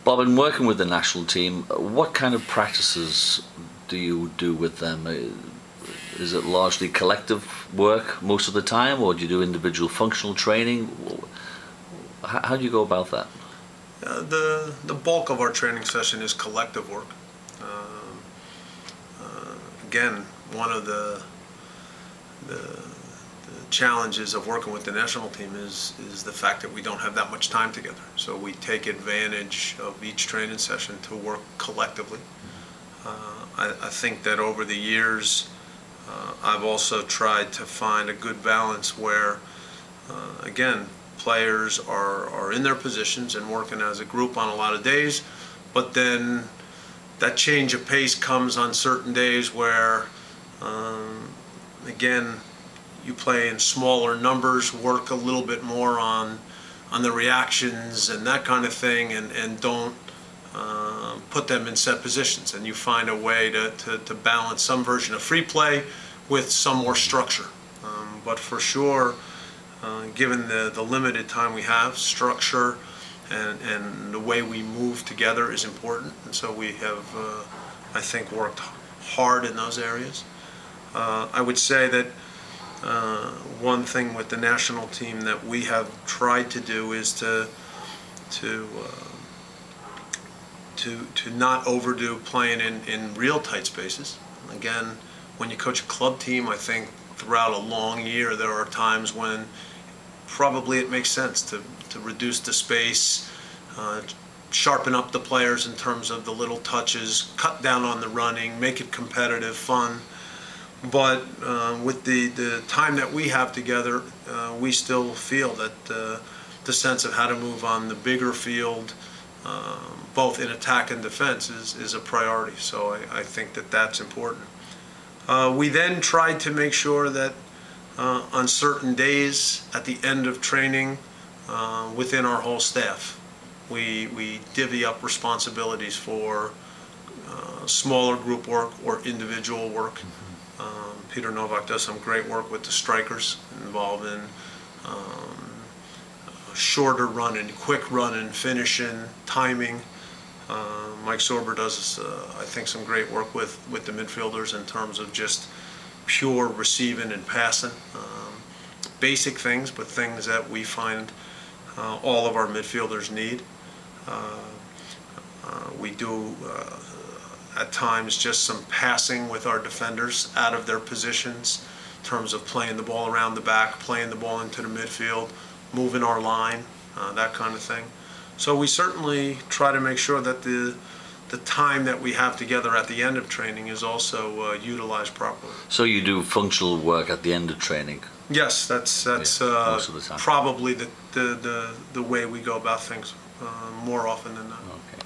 Bob, in working with the national team, what kind of practices do you do with them? Is it largely collective work most of the time, or do you do individual functional training? How do you go about that? The bulk of our training session is collective work. Again, one of the challenges of working with the national team is the fact that we don't have that much time together. So we take advantage of each training session to work collectively. I think that over the years, I've also tried to find a good balance where, again, players are in their positions and working as a group on a lot of days, but then that change of pace comes on certain days where, again, you play in smaller numbers, work a little bit more on the reactions and that kind of thing, and don't put them in set positions. And you find a way to balance some version of free play with some more structure. But for sure, given the limited time we have, structure and the way we move together is important. And so we have, I think, worked hard in those areas. I would say that one thing with the national team that we have tried to do is to not overdo playing in real tight spaces. Again, when you coach a club team, I think throughout a long year there are times when probably it makes sense to reduce the space, sharpen up the players in terms of the little touches, cut down on the running, make it competitive, fun. But with the time that we have together, we still feel that the sense of how to move on the bigger field, both in attack and defense, is a priority. So I think that that's important. We then tried to make sure that on certain days at the end of training within our whole staff, we divvy up responsibilities for smaller group work or individual work. Peter Novak does some great work with the strikers involved in shorter running, quick running, finishing, timing. Mike Sorber does, I think, some great work with the midfielders in terms of just pure receiving and passing. Basic things, but things that we find all of our midfielders need. We do at times just some passing with our defenders out of their positions in terms of playing the ball around the back, playing the ball into the midfield, moving our line, that kind of thing. So we certainly try to make sure that the time that we have together at the end of training is also utilized properly. So you do functional work at the end of training? Yes, that's most of the time. Probably the way we go about things more often than not. Okay.